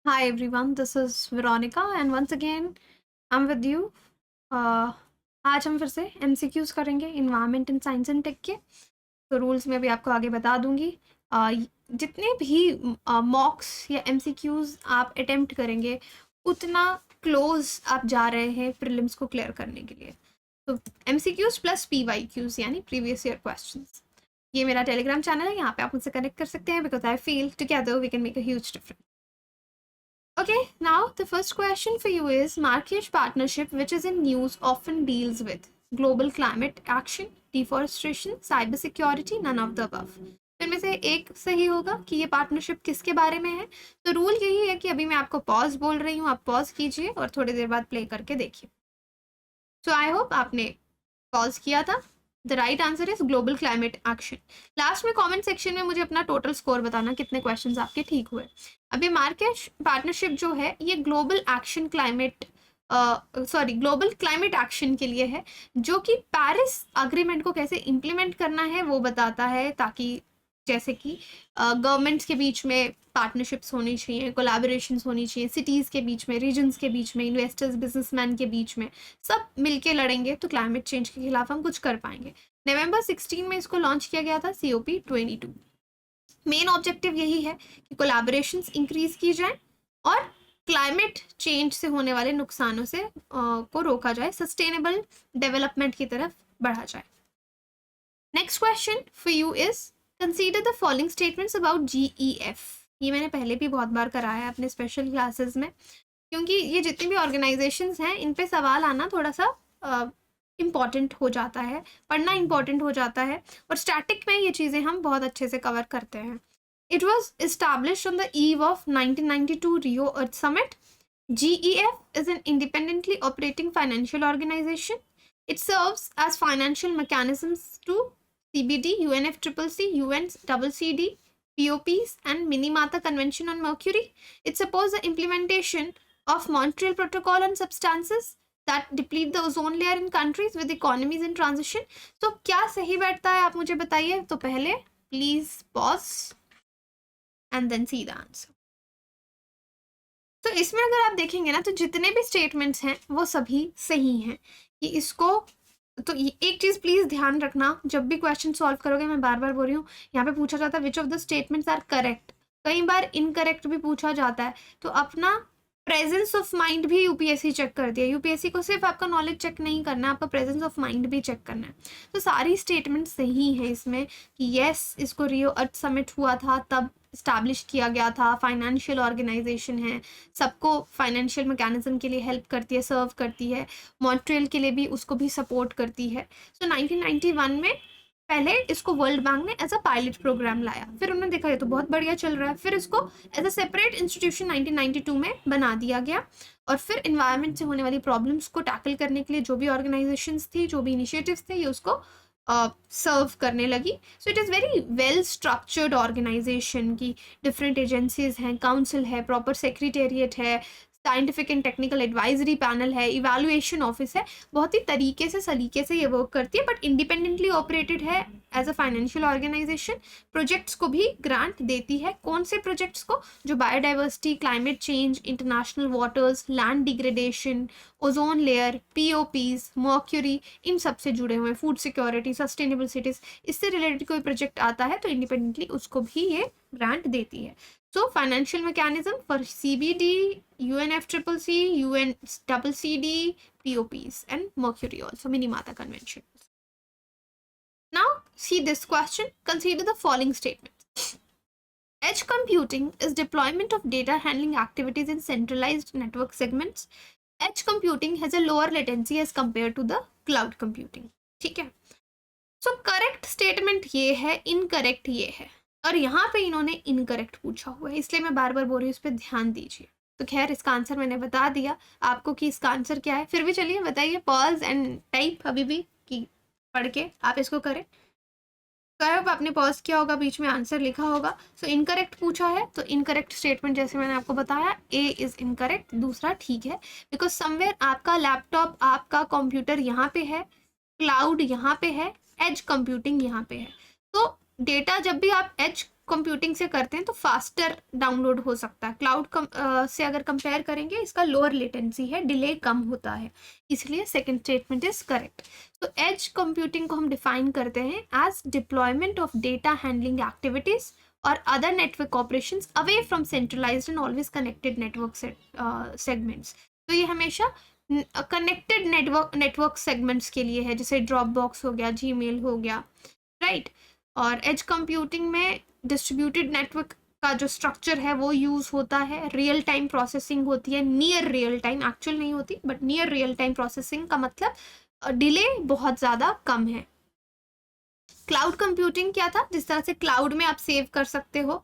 Hi everyone, this is Veronica and once again I'm with you. आज हम फिर से MCQs करेंगे environment in science and tech के। तो रूल्स मैं भी आपको आगे बता दूंगी। जितने भी मॉक्स या MCQs आप अटेम्प्ट करेंगे उतना क्लोज आप जा रहे हैं प्रीलिम्स को क्लियर करने के लिए। तो MCQs प्लस PYQs यानी प्रीवियस ईयर क्वेश्चंस। ये मेरा टेलीग्राम चैनल है, यहाँ पे आप मुझसे कनेक्ट कर सकते हैं because I feel together we can make a huge difference. Okay, now the first question for you is Marrakesh Partnership, which is in news, often deals with global climate action, deforestation, cybersecurity, none of the above. तो इनमें से एक सही होगा कि ये partnership किसके बारे में है। तो रूल यही है कि अभी मैं आपको पॉज बोल रही हूँ, आप पॉज कीजिए और थोड़ी देर बाद प्ले करके देखिए। सो आई होप आपने पॉज किया था। The right answer is global climate action. Last में कमेंट सेक्शन में मुझे अपना टोटल स्कोर बताना कितने क्वेश्चंस आपके ठीक हुए। अभी मार्केश पार्टनरशिप जो है ये global action climate global climate action के लिए है, जो कि पेरिस अग्रीमेंट को कैसे इम्प्लीमेंट करना है वो बताता है, ताकि जैसे कि गवर्नमेंट्स के बीच में पार्टनरशिप्स होनी चाहिए, कोलैबोरेशंस होनी चाहिए, सिटीज़ के बीच में, रीजन्स के बीच में, इन्वेस्टर्स बिजनेसमैन के बीच में, सब मिलके लड़ेंगे तो क्लाइमेट चेंज के खिलाफ हम कुछ कर पाएंगे। नवंबर 16 में इसको लॉन्च किया गया था, COP22। मेन ऑब्जेक्टिव यही है कि कोलैबोरेशंस इंक्रीज की जाए और क्लाइमेट चेंज से होने वाले नुकसानों से को रोका जाए, सस्टेनेबल डेवलपमेंट की तरफ बढ़ा जाए। Next question for you is consider the following statements about GEF। ये मैंने पहले भी बहुत बार कराया है अपने स्पेशल क्लासेस में, क्योंकि ये जितनी भी ऑर्गेनाइजेशंस हैं इन पे सवाल आना थोड़ा सा इम्पॉर्टेंट हो जाता है, पढ़ना इम्पॉर्टेंट हो जाता है, और स्टैटिक में ये चीज़ें हम बहुत अच्छे से कवर करते हैं। It was establish on the eve of 1992 Rio earth summit. GEF is an independently operating financial organization. It serves as financial mechanisms to CBD, UNFCCC, UNCCD, POPs, and Minamata Convention on Mercury. It supports the implementation of Montreal Protocol on substances that deplete the ozone layer in countries with economies in transition. तो क्या सही बैठता है आप मुझे बताइए। तो पहले please pause and then see the answer. तो इसमें अगर आप देखेंगे ना तो जितने भी स्टेटमेंट्स हैं वो सभी सही हैं कि इसको। तो एक चीज प्लीज ध्यान रखना, जब भी क्वेश्चन सॉल्व करोगे, मैं बार बार बोल रही हूँ, यहाँ पे पूछा जाता है which of the statements are correct, कई बार इनकरेक्ट भी पूछा जाता है। तो अपना प्रेजेंस ऑफ माइंड भी यूपीएससी चेक करती है। यूपीएससी को सिर्फ आपका नॉलेज चेक नहीं करना है, आपका प्रेजेंस ऑफ माइंड भी चेक करना है। तो सारी स्टेटमेंट सही है इसमें कि यस, इसको रियो अर्थ समिट हुआ था तब इस्टेब्लिश किया गया था, फाइनेंशियल ऑर्गेनाइजेशन है, सबको फाइनेंशियल मैकेनिज्म के लिए हेल्प करती है, सर्व करती है, मॉन्ट्रियल के लिए भी उसको भी सपोर्ट करती है। सो 1991 में पहले इसको वर्ल्ड बैंक ने एज अ पायलट प्रोग्राम लाया, फिर उन्होंने देखा ये तो बहुत बढ़िया चल रहा है, फिर इसको एज अ सेपरेट इंस्टीट्यूशन 1992 में बना दिया गया। और फिर इन्वायरमेंट से होने वाली प्रॉब्लम्स को टैकल करने के लिए जो भी ऑर्गेनाइजेशंस थी, जो भी इनिशिएटिव्स थे, ये उसको सर्व करने लगी। So it is very well structured organisation की डिफरेंट एजेंसीज हैं, काउंसिल है, प्रॉपर सेक्रेटेरिएट है, scientific and technical advisory panel है, इवैल्यूएशन ऑफिस है, बहुत ही तरीके से सलीके से ये वर्क करती है, बट इंडिपेंडेंटली ऑपरेटेड है as a financial organisation. Projects को भी ग्रांट देती है। कौन से प्रोजेक्ट्स को? जो biodiversity, climate change, international waters, land degradation, ozone layer, POPs, mercury, इन सब से जुड़े हुए, फूड सिक्योरिटी, सस्टेनेबल सिटीज, इससे रिलेटेड कोई प्रोजेक्ट आता है तो इंडिपेंडेंटली उसको भी ये ग्रांट देती है। So financial mechanism for CBD, UNFCCC, UNCCD, POPs, and Mercury also, Minamata Convention. Now see this question. Consider the following statements. Edge computing is deployment of data handling activities in centralized network segments. Edge computing has a lower latency as compared to the cloud computing. ठीक है। So correct statement ये है, incorrect ये है, और यहाँ पे इन्होंने इनकरेक्ट पूछा हुआ है, इसलिए मैं बार बार बोल रही हूँ, इस पर ध्यान दीजिए। तो खैर इसका आंसर मैंने बता दिया आपको कि इसका आंसर क्या है, फिर भी चलिए बताइए, पॉज एंड टाइप अभी भी कि पढ़ के आप इसको करें। तो आई होप आपने पॉज किया होगा, बीच में आंसर लिखा होगा। सो इनकरेक्ट पूछा है तो इनकरेक्ट स्टेटमेंट जैसे मैंने आपको बताया, ए इज इनकरेक्ट, दूसरा ठीक है, बिकॉज समवेयर आपका लैपटॉप, आपका कंप्यूटर यहाँ पे है, क्लाउड यहाँ पे है, एज कंप्यूटिंग यहाँ पे है। तो डेटा जब भी आप एज कंप्यूटिंग से करते हैं तो फास्टर डाउनलोड हो सकता है। क्लाउड से अगर कंपेयर करेंगे इसका लोअर लेटेंसी है, डिले कम होता है, इसलिए सेकंड स्टेटमेंट इज करेक्ट। तो एज कंप्यूटिंग को हम डिफाइन करते हैं edge deployment of data handling activities और other network operations away from centralised and always connected network segments. तो ये हमेशा कनेक्टेड नेटवर्क सेगमेंट्स के लिए है, जैसे ड्रॉप बॉक्स हो गया, जीमेल हो गया, राइट। और एज कंप्यूटिंग में डिस्ट्रीब्यूटेड नेटवर्क का जो स्ट्रक्चर है वो यूज होता है, रियल टाइम प्रोसेसिंग होती है, नियर रियल टाइम, एक्चुअल नहीं होती but near real time processing का मतलब डिले बहुत ज़्यादा कम है। क्लाउड कंप्यूटिंग क्या था, जिस तरह से क्लाउड में आप सेव कर सकते हो,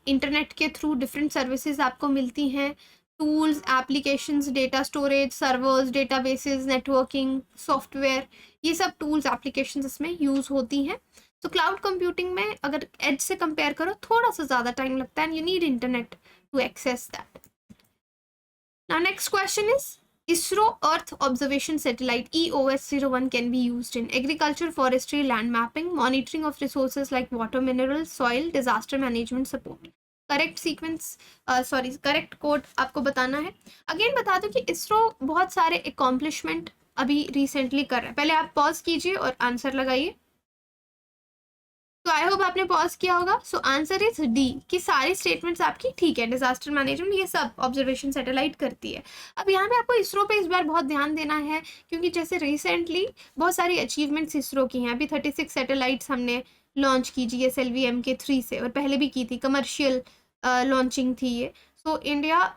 इंटरनेट के थ्रू डिफरेंट सर्विसेज आपको मिलती हैं, tools, applications, data storage, servers, databases, networking, software, ये सब टूल्स एप्लीकेशंस इसमें यूज होती हैं। तो क्लाउड कंप्यूटिंग में अगर एज से कंपेयर करो थोड़ा सा ज़्यादा टाइम लगता है, and you need internet to access that. Now next question is ISRO Earth Observation Satellite EOS-01 can be used in agriculture, forestry, land mapping, monitoring of resources like water, minerals, soil, disaster management support. Correct sequence correct code आपको बताना है। Again बता दूं कि इसरो बहुत सारे accomplishment अभी recently कर रहा है। पहले आप पॉज कीजिए और आंसर लगाइए। तो आई होप आपने पॉज किया होगा। सो आंसर इज डी कि सारी स्टेटमेंट्स आपकी ठीक है। डिजास्टर मैनेजमेंट ये सब ऑब्जर्वेशन सैटेलाइट करती है। अब यहाँ पे आपको इसरो पे इस बार बहुत ध्यान देना है, क्योंकि जैसे रिसेंटली बहुत सारी अचीवमेंट्स इसरो की हैं। अभी 36 सैटेलाइट्स हमने लॉन्च की GSLV MK3 से, और पहले भी की थी, कमर्शियल लॉन्चिंग थी ये। सो इंडिया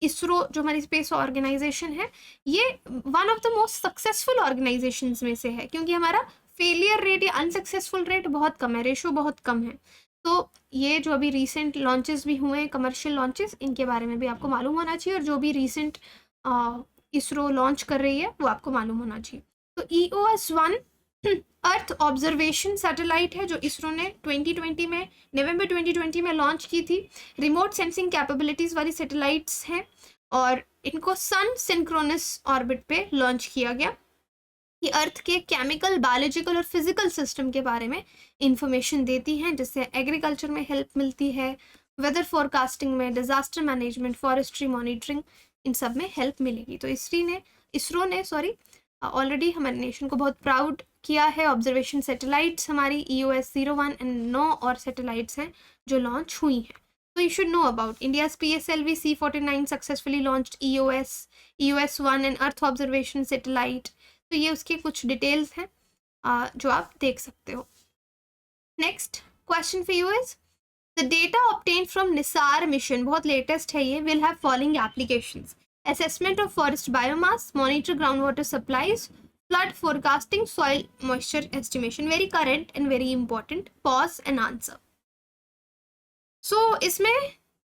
इसरो जो हमारी स्पेस ऑर्गेनाइजेशन है, ये one of the most successful organisation में से है, क्योंकि हमारा फेलियर रेट या अनसक्सेसफुल रेट बहुत कम है, रेशो बहुत कम है। तो ये जो अभी रिसेंट लॉन्चेस भी हुए हैं, कमर्शियल लॉन्चेस, इनके बारे में भी आपको मालूम होना चाहिए, और जो भी रिसेंट इसरो लॉन्च कर रही है वो आपको मालूम होना चाहिए। तो EOS-1 अर्थ ऑब्जर्वेशन सैटेलाइट है, जो इसरो ने 2020 में, नवंबर 2020 में लॉन्च की थी। रिमोट सेंसिंग कैपेबिलिटीज़ वाली सैटेलाइट्स हैं, और इनको सन सिंक्रोनस ऑर्बिट पे लॉन्च किया गया। ये अर्थ के केमिकल, बायोलॉजिकल और फिजिकल सिस्टम के बारे में इंफॉर्मेशन देती हैं, जिससे एग्रीकल्चर में हेल्प मिलती है, वेदर फोरकास्टिंग में, डिजास्टर मैनेजमेंट, फॉरेस्ट्री मॉनिटरिंग, इन सब में हेल्प मिलेगी। तो इसरो ने ऑलरेडी हमारे नेशन को बहुत प्राउड किया है। ऑब्जर्वेशन सैटेलाइट्स हमारी EOS-01 एंड 9 और सैटेलाइट्स हैं जो लॉन्च हुई हैं। तो you should know about India's PSLV C-49 successfully launched EOS-1 and earth observation satellite. तो ये उसके कुछ डिटेल्स हैं जो आप देख सकते हो। Next question for you is the data obtained from Nisar mission, बहुत लेटेस्ट है ये, will have following applications: assessment of forest biomass, monitor groundwater supplies, flood forecasting, soil moisture estimation. Very current and very important. Pause and answer. So इसमें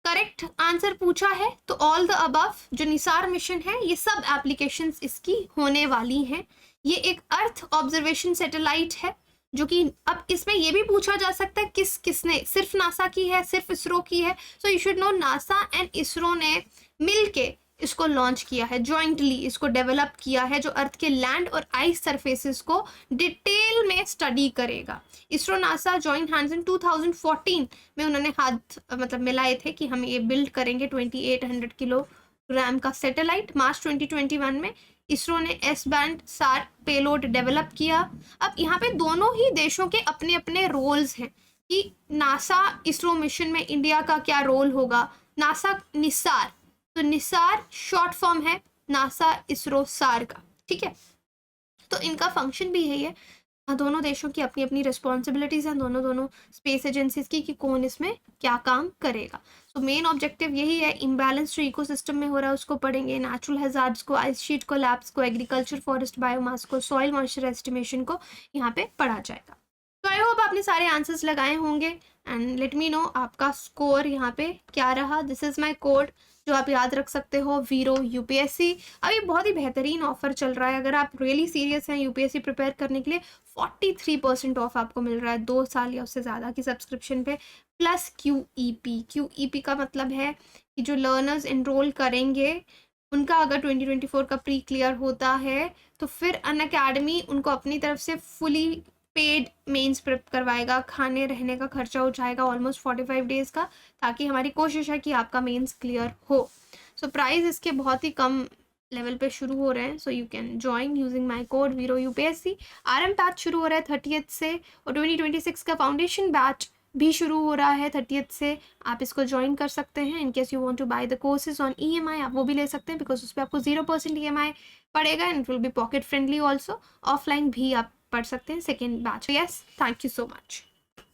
correct answer पूछा है तो all the above जो Nisar mission है, ये सब applications इसकी होने वाली हैं। ये एक अर्थ ऑब्जर्वेशन सैटेलाइट है, जो कि अब इसमें ये भी पूछा जा सकता है किसने, सिर्फ नासा की है, सिर्फ इसरो की है। So you should know NASA and ISRO ने मिलके इसको लॉन्च किया है, जॉइंटली इसको डेवलप किया है, जो अर्थ के लैंड और आइस सरफेसेस को डिटेल में स्टडी करेगा। ISRO NASA joint hands in 2014 में उन्होंने हाथ मिलाए थे कि हम ये बिल्ड करेंगे 2800 किलोग्राम का सैटेलाइट। मार्च 2021 में इसरो ने S-band SAR पेलोड डेवलप किया। अब यहाँ पे दोनों ही देशों के अपने अपने रोल्स हैं कि नासा इसरो मिशन में इंडिया का क्या रोल होगा। नासा निसार, तो निसार शॉर्ट फॉर्म है नासा इसरो सार का, ठीक है। तो इनका फंक्शन भी यही है, दोनों देशों की अपनी अपनी रिस्पॉन्सिबिलिटीज हैं, दोनों स्पेस एजेंसीज की, कि कौन इसमें क्या काम करेगा। तो मेन ऑब्जेक्टिव यही है। इम्बैलेंस जो इकोसिस्टम में हो रहा है उसको पढ़ेंगे, नेचुरल हैजार्ड्स को, आइस शीट कोलैप्स को, एग्रीकल्चर, फॉरेस्ट बायोमास को, सॉइल मॉइस्चर एस्टिमेशन को यहाँ पे पढ़ा जाएगा। तो आई होप आपने सारे आंसर्स लगाए होंगे, एंड लेट मी नो आपका स्कोर यहाँ पे क्या रहा। दिस इज माई कोड जो आप याद रख सकते हो, वीरो UPSC। अभी बहुत ही बेहतरीन ऑफर चल रहा है, अगर आप रियली सीरियस हैं UPSC प्रिपेयर करने के लिए 43% ऑफ आपको मिल रहा है 2 साल या उससे ज़्यादा की सब्सक्रिप्शन पे, प्लस QEP का मतलब है कि जो लर्नर्स इनरोल करेंगे उनका अगर 2024 का प्री क्लियर होता है तो फिर अनअकैडमी उनको अपनी तरफ से फुली पेड मेंस प्रेप करवाएगा, खाने रहने का खर्चा हो जाएगा ऑलमोस्ट 45 डेज़ का, ताकि हमारी कोशिश है कि आपका मेंस क्लियर हो। सो प्राइस इसके बहुत ही कम लेवल पे शुरू हो रहे हैं, so you can join using my code वीरो यूपीएससी। आरएम बैच शुरू हो रहा है 30th से, और 2026 का फाउंडेशन बैच भी शुरू हो रहा है 30th से। आप इसको ज्वाइन कर सकते हैं। In case you want to buy the courses on EMI, आप वो भी ले सकते हैं, बिकॉज उस पर आपको 0% ईएमआई पड़ेगा and it will be pocket friendly also. Offline भी आप पढ़ सकते हैं second batch. Yes, thank you so much.